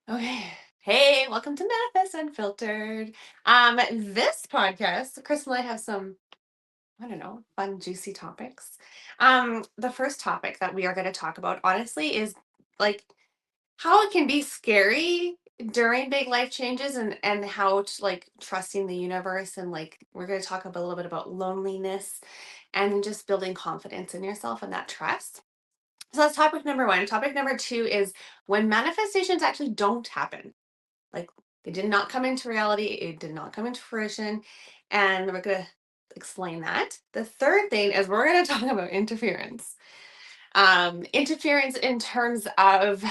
Okay. Hey, welcome to Manifest Unfiltered. This podcast, Chris and I have some, I don't know, fun, juicy topics. The first topic that we are going to talk about, honestly, is like how it can be scary during big life changes and how to like trusting the universe and like we're going to talk a little bit about loneliness and just building confidence in yourself and that trust. So that's topic number one. Topic number two is when manifestations actually don't happen, like they did not come into reality, it did not come into fruition. And we're going to explain that. The third thing is we're going to talk about interference. Interference in terms of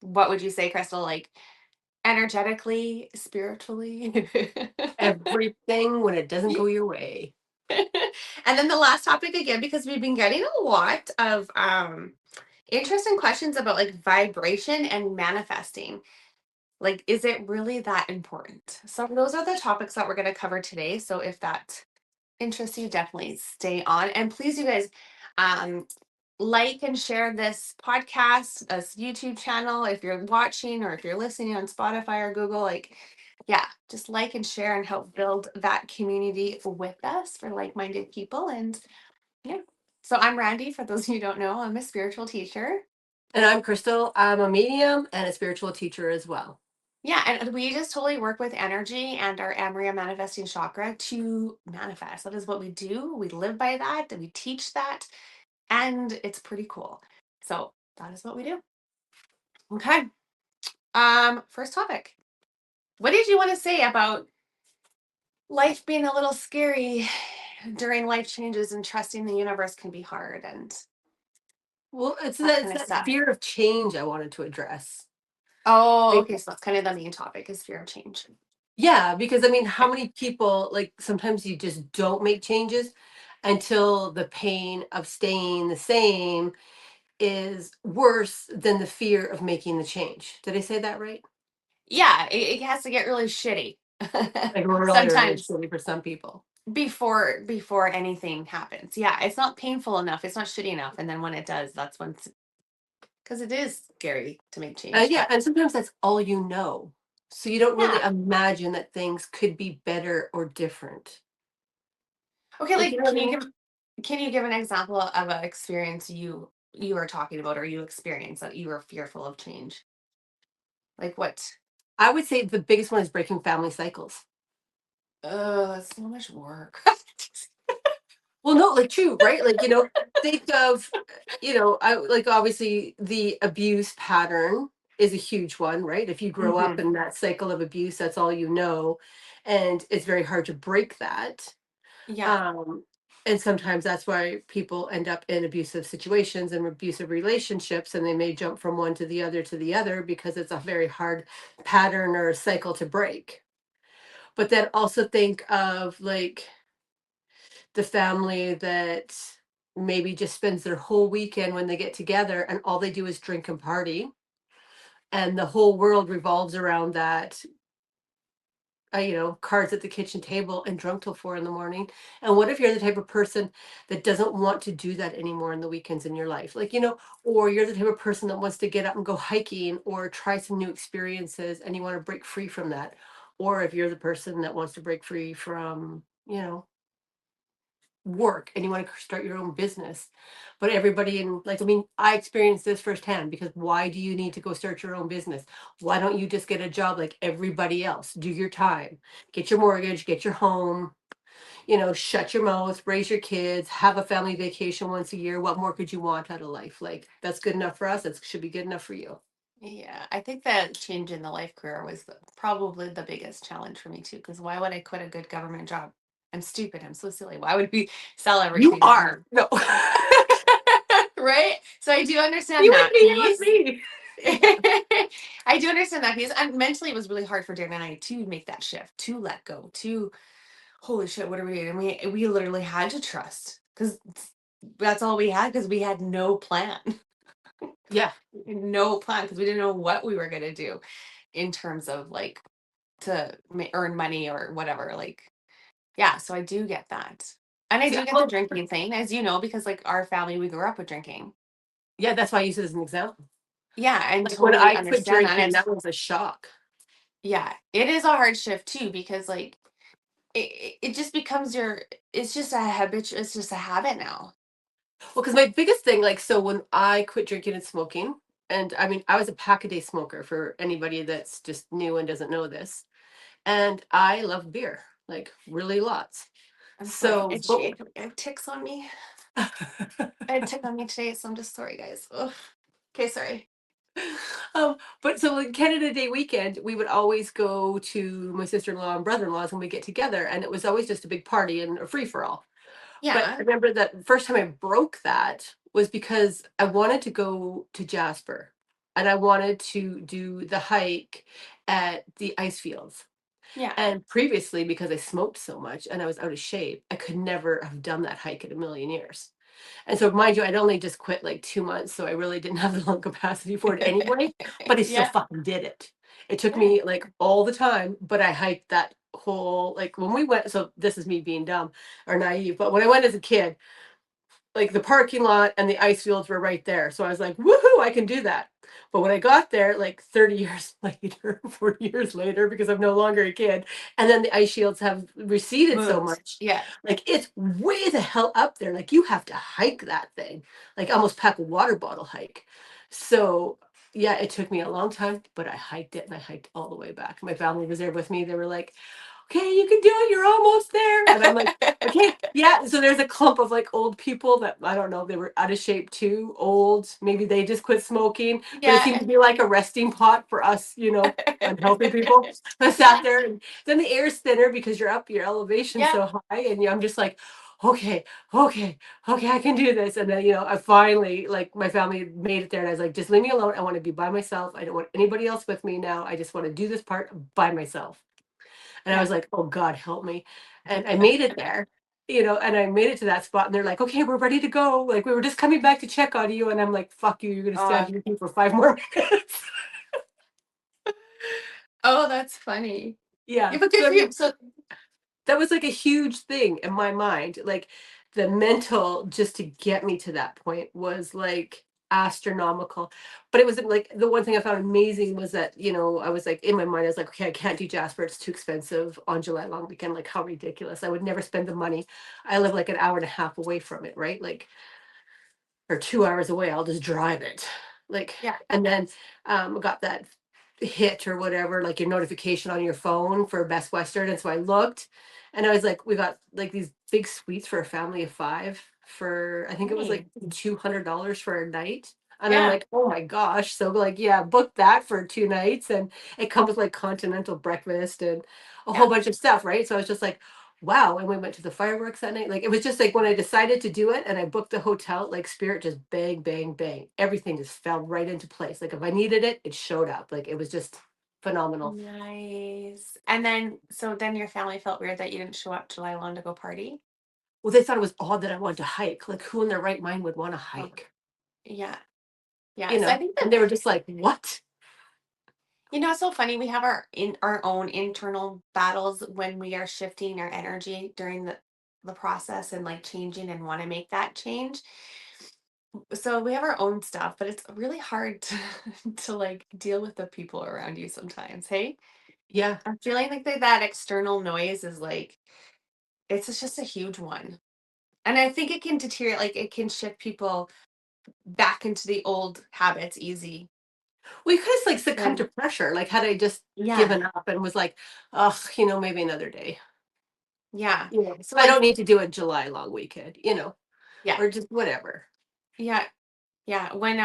what would you say, Crystal? Like energetically, spiritually. Everything when it doesn't go your way. And then the last topic again, because we've been getting a lot of interesting questions about like vibration and manifesting. Like, is it really that important? So those are the topics that we're going to cover today. So if that interests you, definitely stay on. And please, you guys, um, like and share this podcast, this YouTube channel. If you're watching or if you're listening on Spotify or Google, like, yeah, just like and share and help build that community with us for like-minded people. And yeah. So I'm Randy. For those of you who don't know, I'm a spiritual teacher. And I'm Crystal. I'm a medium and a spiritual teacher as well. Yeah, and we just totally work with energy and our Amaria manifesting chakra to manifest. That is what we do. We live by that and we teach that, and it's pretty cool. So that is what we do. Okay. First topic. What did you want to say about life being a little scary during life changes and trusting the universe can be hard and Well, that it's kind of that stuff? fear of change I wanted to address. Oh, Like, okay. So that's kind of the main topic is fear of change. yeah, because I mean, how Okay. many people, like, sometimes you just don't make changes until the pain of staying the same is worse than the fear of making the change. Did I say that right? Yeah, it has to get really shitty Like, really, really sometimes silly for some people. before anything happens. Yeah, it's not painful enough, it's not shitty enough, and then when it does, that's when because it is scary to make change. Yeah, But and sometimes that's all you know. So you don't really yeah, imagine that things could be better or different. okay, Like, you like know what I mean? can you give an example of an experience you were talking about or you experienced that you were fearful of change? Like what? I would say the biggest one is breaking family cycles. Oh, that's so much work. Well, no, like true, right? Like, think of, I like obviously the abuse pattern is a huge one, right? If you grow up Hmm. in that cycle of abuse, that's all you know. And it's very hard to break that. Yeah. Um, and sometimes that's why people end up in abusive situations and abusive relationships, and they may jump from one to the other because it's a very hard pattern or cycle to break. But then also think of like the family that maybe just spends their whole weekend when they get together and all they do is drink and party, and the whole world revolves around that, cards at the kitchen table and drunk till 4 in the morning. And what if you're the type of person that doesn't want to do that anymore in the weekends in your life? Like, or you're the type of person that wants to get up and go hiking or try some new experiences and you want to break free from that. Or if you're the person that wants to break free from, work and you want to start your own business. But everybody in, like, I mean, I experienced this firsthand, because why do you need to go start your own business? Why don't you just get a job like everybody else? Do your time, get your mortgage, get your home, shut your mouth, raise your kids, have a family vacation once a year. What more could you want out of life? Like, that's good enough for us. It should be good enough for you. Yeah, I think that change in the life career was probably the biggest challenge for me too. Because why would I quit a good government job? I'm stupid. I'm so silly. Why would we sell You everything? are. No. Right? So I do understand You would that be here with piece. me. Yeah. I do understand that piece. And mentally, it was really hard for Dan and I to make that shift, to let go, to holy shit, what are we doing? And we literally had to trust because that's all we had because we had no plan. Yeah. No plan because we didn't know what we were gonna do in terms of like to earn money or whatever. Like, yeah, so I do get that. And I See, do get the well, drinking thing, as you know, because like our family, we grew up with drinking. yeah, that's why I use it as an example. Yeah, I Like, when totally I quit understand that. drinking, And that was a shock. yeah, it is a hard shift too because like it just becomes your it's just a habit, it's just a habit now. Well, because my biggest thing, like, so when I quit drinking and smoking, and I mean, I was a pack a day smoker for anybody that's just new and doesn't know this. And I love beer, like really lots. I'm sorry, I'm So, but itchy. I have ticks on me. I had a tick on me today, so I'm just sorry, guys. Ugh. Okay, sorry. but so like Canada Day weekend, we would always go to my sister-in-law and brother-in-law's when we get together, and it was always just a big party and a free-for-all. But I Yeah, remember that the first time I broke that was because I wanted to go to Jasper and I wanted to do the hike at the ice fields. yeah. And previously, because I smoked so much and I was out of shape, I could never have done that hike in a million years. And so, mind you, I'd only just quit like 2 months, so I really didn't have the lung capacity for it anyway, but I still Yeah, fucking did it. It took yeah. me like all the time, but I hiked that whole, like when we went, so this is me being dumb or naive, but when I went as a kid, like the parking lot and the ice fields were right there. So I was like, woohoo, I can do that. But when I got there, like 30 years later, 40 years later, because I'm no longer a kid, and then the ice shields have receded so Moved. much, Yeah. like it's way the hell up there. Like you have to hike that thing, like almost pack a water bottle hike. So yeah, it took me a long time, but I hiked it and I hiked all the way back. My family was there with me. They were like, okay, you can do it. You're almost there. And I'm like, okay, yeah. So there's a clump of like old people that I don't know, they were out of shape too, old. Maybe they just quit smoking, but it seemed Yeah. to be like a resting pot for us, unhealthy people. I sat there and then the air's thinner because you're up your elevation Yeah. so high. And I'm just like, okay, okay, okay, I can do this. And then, I finally, like, my family made it there. And I was like, just leave me alone. I want to be by myself. I don't want anybody else with me now. I just want to do this part by myself. And I Yeah. was like, "Oh God, help me." And I made it there, and I made it to that spot and they're like, "Okay, we're ready to go. Like we were just coming back to check on you." And I'm like, "Fuck you, you're gonna stand Uh, here for 5 more minutes." oh, that's funny. Yeah. Yeah, but good So I for you. mean, So that was like a huge thing in my mind. Like the mental just to get me to that point was like astronomical. But it was like the one thing I found amazing was that, I was like in my mind, I was like, okay, I can't do Jasper. It's too expensive on July long weekend. Like how ridiculous. I would never spend the money. I live like an hour and a half away from it, right? Like or 2 hours away, I'll just drive it. Like, yeah, and then got that hit or whatever, like your notification on your phone for Best Western. And so I looked and I was like, we got like these big suites for a family of five for I think it was like hey, $200 for a night. And I'm yeah, like, oh my gosh. So like, yeah, book that for 2 nights. And it comes with like continental breakfast and a yeah. whole bunch of stuff, right? So I was just like, wow. And we went to the fireworks that night. Like it was just like when I decided to do it and I booked the hotel, like Spirit just bang, bang, bang. Everything just fell right into place. Like if I needed it, it showed up. Like it was just phenomenal. Nice. And then, so then your family felt weird that you didn't show up July long to go party? Well, they thought it was odd that I wanted to hike. Like who in their right mind would want to Oh, hike? yeah. Yeah. So I think And that, they were just like, what? it's so funny. We have our own internal battles when we are shifting our energy during the process and like changing and want to make that change. So we have our own stuff, but it's really hard to, to like deal with the people around you sometimes. Hey, Yeah. I'm feeling like that external noise is like just a huge one. And I think it can deteriorate, like it can shift people back into the old habits easy. Well, you could have like succumbed to When pressure. Like had I just yeah, given up and was like, ugh, maybe another day. yeah. So I like don't need to do a July long weekend, yeah, or just whatever. yeah, yeah. When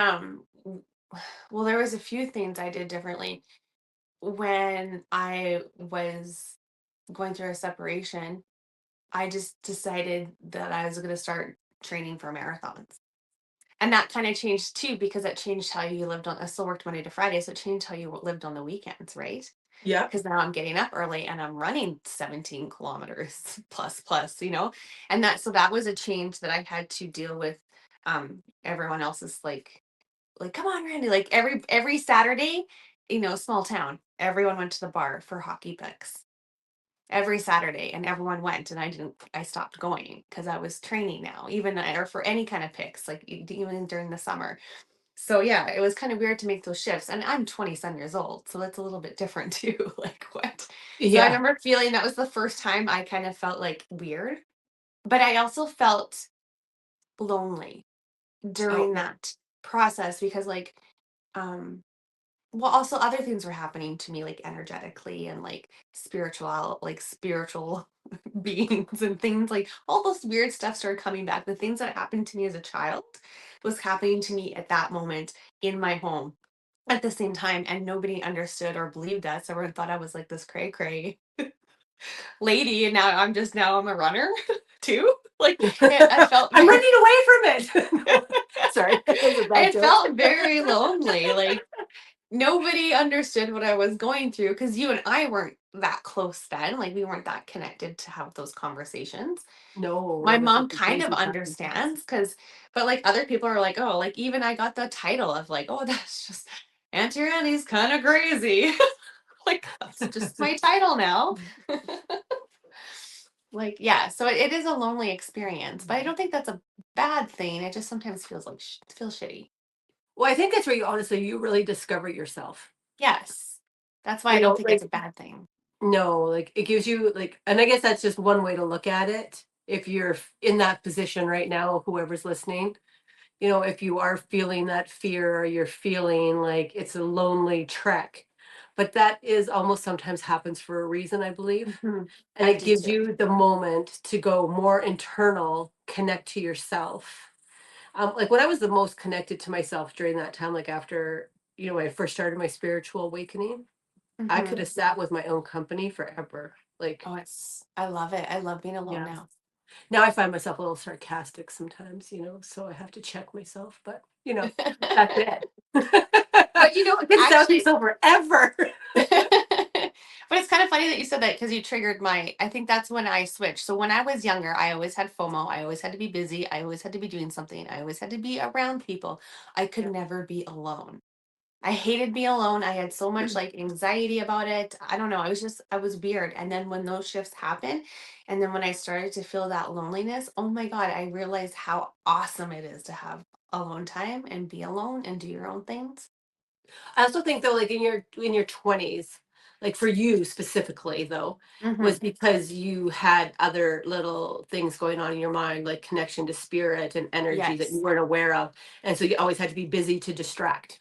well, there was a few things I did differently when I was going through a separation. I just decided that I was going to start training for marathons. And that kind of changed too, because it changed how you lived on. I still worked Monday to Friday, so it changed how you lived on the weekends, right? Yeah. Because now I'm getting up early and I'm running 17 kilometers plus. And that was a change that I had to deal with. Everyone else is like, come on, Randy. Like every Saturday, small town, everyone went to the bar for hockey picks every Saturday and everyone went and I stopped going because I was training now, even or for any kind of picks, like even during the summer. So yeah, it was kind of weird to make those shifts. And I'm 27 years old, so that's a little bit different too. Like what? So I Yeah. remember feeling that was the first time I kind of felt like weird, but I also felt lonely Oh, during yeah. that process because um well, also other things were happening to me, like energetically and spiritual beings and things, like all those weird stuff started coming back. The things that happened to me as a child was happening to me at that moment in my home at the same time, and nobody understood or believed that. So everyone thought I was like this cray cray lady, and now I'm a runner too. Like I felt I'm very running away from it. No, sorry, that was a bad I joke. felt very lonely. Like nobody understood what I was going through because you and I weren't that close then. Like we weren't that connected to have those conversations. No, My that was mom like a kind of crazy time for us. understands because, but like other people are like, oh, like even I got the title of like, oh, that's just Auntie Randy's kind of crazy. Like that's just my title now. Like, yeah, so it is a lonely experience, but I don't think that's a bad thing. It just sometimes feels like feels shitty. Well, I think that's where you really discover yourself. Yes. That's why I don't think it's Like a bad thing. no, like it gives you like, and I guess that's just one way to look at it. If you're in that position right now, whoever's listening, if you are feeling that fear or you're feeling like it's a lonely trek, but that is almost sometimes happens for a reason, I believe. Mhm. And I it do gives too. you the moment to go more internal, connect to yourself. Like when I was the most connected to myself during that time, like after, when I first started my spiritual awakening, I could Mhm. have sat with my own company forever. Like, Oh, I love it. I love being alone yeah. now. Now I find myself a little sarcastic sometimes, so I have to check myself, but that's it. But I can sat with actually, myself forever. but it's kind of funny that you said that because you triggered I think that's when I switched. So when I was younger, I always had FOMO. I always had to be busy. I always had to be doing something. I always had to be around people. I could Yeah. never be alone. I hated being alone. I had so much like anxiety about it. I don't know. I was weird. And then when those shifts happened, and then when I started to feel that loneliness, oh my God, I realized how awesome it is to have alone time and be alone and do your own things. I also think though, like in your 20s, like for you specifically though, Hmm. was because you had other little things going on in your mind, like connection to spirit and energy that you Yes. weren't aware of. And so you always had to be busy to distract.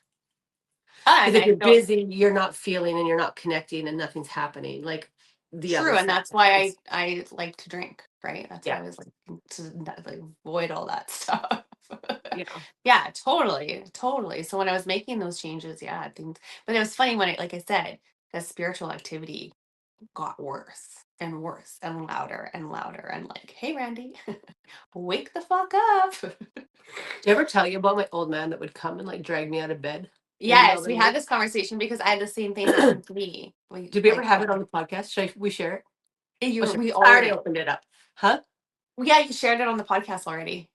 And Because if I you're felt busy, you're not feeling and you're not connecting and nothing's happening. Like the other true. And side. that's why It's I like to drink, right? That's why yeah, I was like to like avoid all that stuff. yeah. Yeah, totally, totally. So when I was making those changes, yeah, I think, but it was funny when like I said, the spiritual activity got worse and worse and louder and like, hey, Randy, wake the fuck up. Did I ever tell you about my old man that would come and like drag me out of bed in the middle Yes, of we the had night? this conversation because I had the same thing happen to me. We Did we ever like have it on the podcast? Should we share it? Oh, we I already already, opened it up. Huh? yeah, you shared it on the podcast already.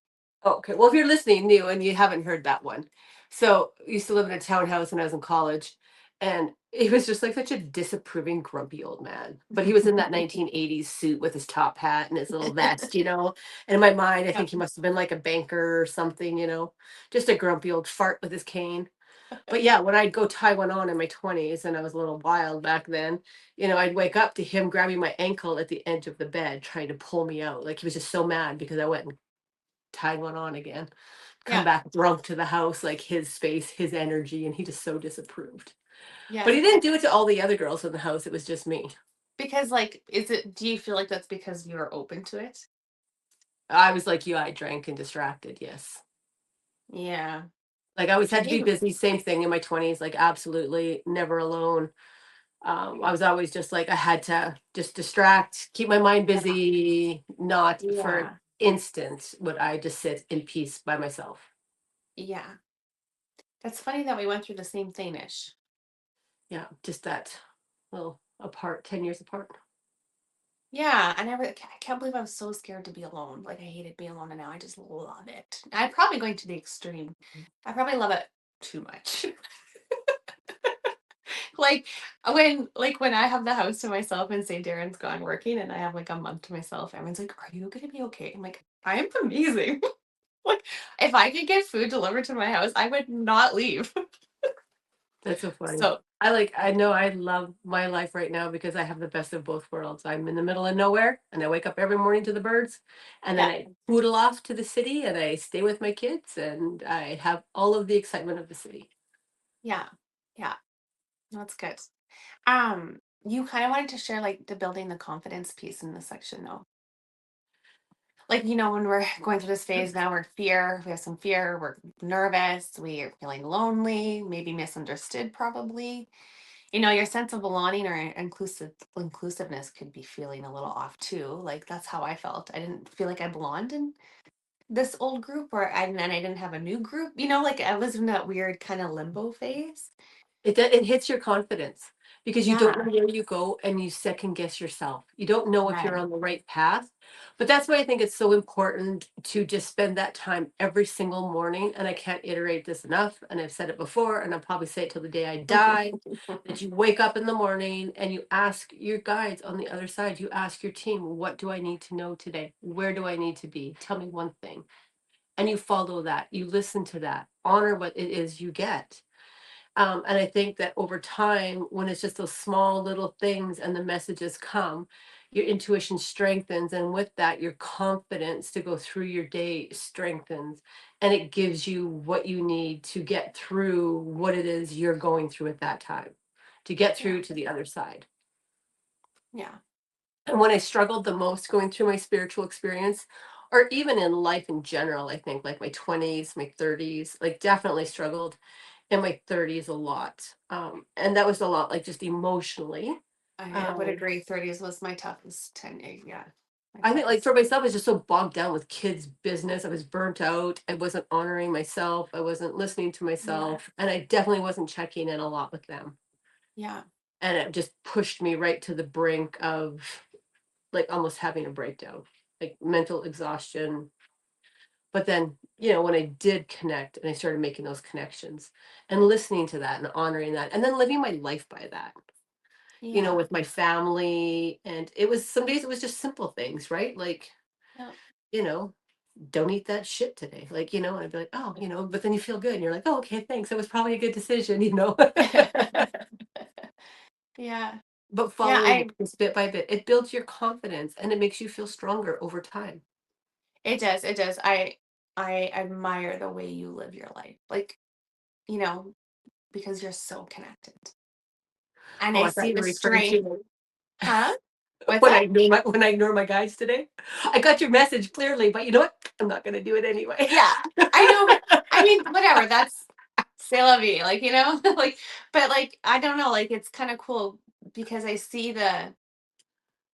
Oh, okay. Well, if you're listening new and you haven't heard that one, so I used to live in a townhouse when I was in college, and he was just like such a disapproving, grumpy old man. But he was in that 1980s suit with his top hat and his little vest. And in my mind, I Yeah. think he must have been like a banker or something, just a grumpy old fart with his cane. But yeah, when I'd go tie one on in my 20s, and I was a little wild back then, I'd wake up to him grabbing my ankle at the edge of the bed, trying to pull me out. Like he was just so mad because I went and tied one on again, come Yeah. back drunk to the house, like his space, his energy, and he just so disapproved. But Yeah. he didn't do it to all the other girls in the house. It was just me. Because like, do you feel like that's because you are open to it? I was like you, I drank and distracted, yes. Yeah. Like I always I had to be think, busy, same thing in my 20s, like absolutely never alone. I was always just like I had to just distract, keep my mind yeah. busy, not for an Yeah. instant would I just sit in peace by myself. Yeah. That's funny that we went through the same thing ish. Yeah, just that little apart, 10 years apart. Yeah, I can't believe I was so scared to be alone. Like I hated being alone, and now I just love it. I'm probably going to the extreme. I probably love it too much. Like when I have the house to myself and say Darren's gone working and I have like a month to myself, everyone's like, "Are you gonna be okay?" I'm like, "I am amazing." Like, if I could get food delivered to my house, I would not leave. That's so funny. So, I know I love my life right now because I have the best of both worlds. I'm in the middle of nowhere and I wake up every morning to the birds and then yeah, I poodle off to the city and I stay with my kids and I have all of the excitement of the city. yeah, yeah, that's good. You kind of wanted to share like the building the confidence piece in this section though. Like, when we're going through this phase now, we have some fear, we're nervous, we're feeling lonely, maybe misunderstood, probably. Your sense of belonging or inclusiveness could be feeling a little off too. Like that's how I felt. I didn't feel like I belonged in this old group, and then I didn't have a new group. Like I was in that weird kind of limbo phase. It hits your confidence because you don't know Yeah, where you go and you second guess yourself. You don't know if you're right. on the right path. But that's why I think it's so important to just spend that time every single morning. And I can't iterate this enough. And I've said it before, and I'll probably say it till the day I die. That you wake up in the morning and you ask your guides on the other side, you ask your team, what do I need to know today? Where do I need to be? Tell me one thing. And you follow that, you listen to that, honor what it is you get. And I think that over time, when it's just those small little things and the messages come, your intuition strengthens. And with that, your confidence to go through your day strengthens. And it gives you what you need to get through what it is you're going through at that time, to get Yeah, through to the other side. yeah, And when I struggled the most going through my spiritual experience, or even in life in general, I think like my 20s, my 30s, like definitely struggled in my 30s a lot. And that was a lot like just emotionally. I would Um, agree. 30s was my toughest 10 years. Yeah, my I think like toughest. for myself, I was just so bogged down with kids' business. I was burnt out. I wasn't honoring myself. I wasn't listening to Yeah, myself. And I definitely wasn't checking in a lot with them. yeah, And it just pushed me right to the brink of like almost having a breakdown, like mental exhaustion. But then, when I did connect and I started making those connections and listening to that and honoring that and then living my life by that, yeah, with my family. And it was some days it was just simple things, right? Like, yeah. you know, don't eat that shit today. Like, and I'd be like, oh, but then you feel good and you're like, oh, okay, thanks. That was probably a good decision. Yeah, But yeah. following it just bit by bit, it builds your confidence and it makes you feel stronger over time. It does. It does. I admire the way you live your life. Like, you know, because you're so connected. And Oh, I I thought see you the were referring strength. to Huh? What's when that? I ignore my guides today. I got your message clearly, but you know what? I'm not gonna do it anyway. Yeah. I know, but I mean, whatever. That's c'est la vie. Like, but like, I don't know, like it's kind of cool because I see like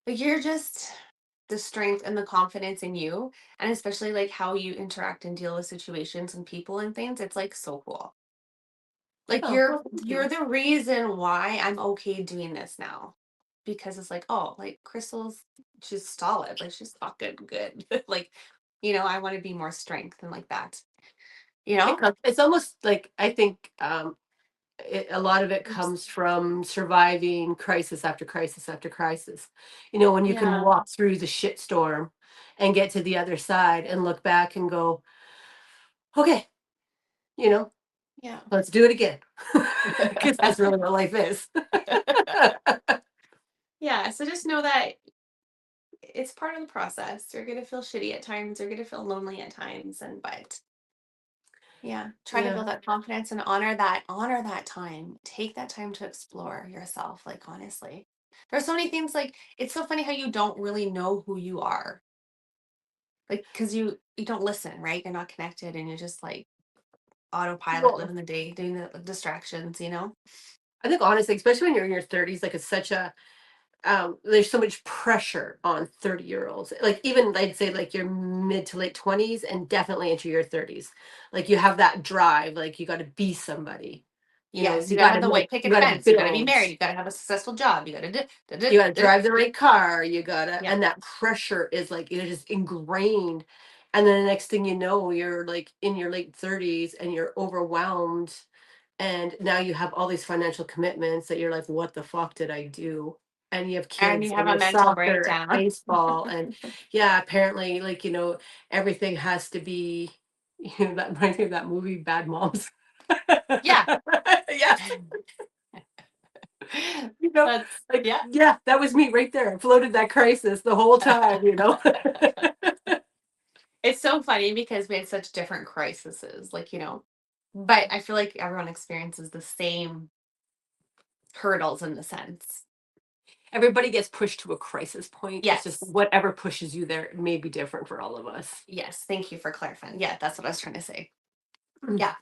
you're just the strength and the confidence in you. And especially like how you interact and deal with situations and people and things. It's like so cool. Like Oh, you're well, thank you're you. the reason why I'm okay doing this now. Because it's like, oh, like Crystal's she's solid. Like she's fucking good. Like, I want to be more strength and like that. You know? It's almost like I think a lot of it Oops. comes from surviving crisis after crisis after crisis. When you can Yeah. walk through the shitstorm and get to the other side and look back and go, okay, you know, Yeah. let's do it again. Because that's really what life is. Yeah. So just know that it's part of the process. You're gonna feel shitty at times, you're gonna feel lonely at times, but yeah, try to Yeah. build that confidence and honor that time. Take that time to explore yourself, like honestly. There's so many things like it's so funny how you don't really know who you are. Like because you don't listen, right? You're not connected and you're just like autopilot Well, living the day, doing the distractions. I think honestly, especially when you're in your 30s, like it's such a there's so much pressure on 30-year-olds. Like even I'd say like your mid to late 20s and definitely into your 30s. Like you have that drive, like you got to be somebody. Yes, you You gotta got have to the like white you picket got to fence, you gotta be build. married, you gotta have a successful job, you gotta You got to do, drive the right car. You got to yeah. and that pressure is like just ingrained. And then the next thing you know, you're like in your late 30s and you're overwhelmed and now you have all these financial commitments that you're like, "What the fuck did I do?" And you have And kids you have and a you have mental soccer and breakdown. baseball and yeah, apparently, like, everything has to be That reminds me of that movie Bad Moms. Yeah. Yes. You know, That's like, yeah. yeah, that was me right there. I floated that crisis the whole time. It's so funny because we had such different crises, like, but I feel like everyone experiences the same hurdles in the sense. Everybody gets pushed to a crisis point. It's just Yes. whatever pushes you there may be different for all of us. Yes. Thank you for clarifying. Yeah, that's what I was trying to say. Mm. Yeah.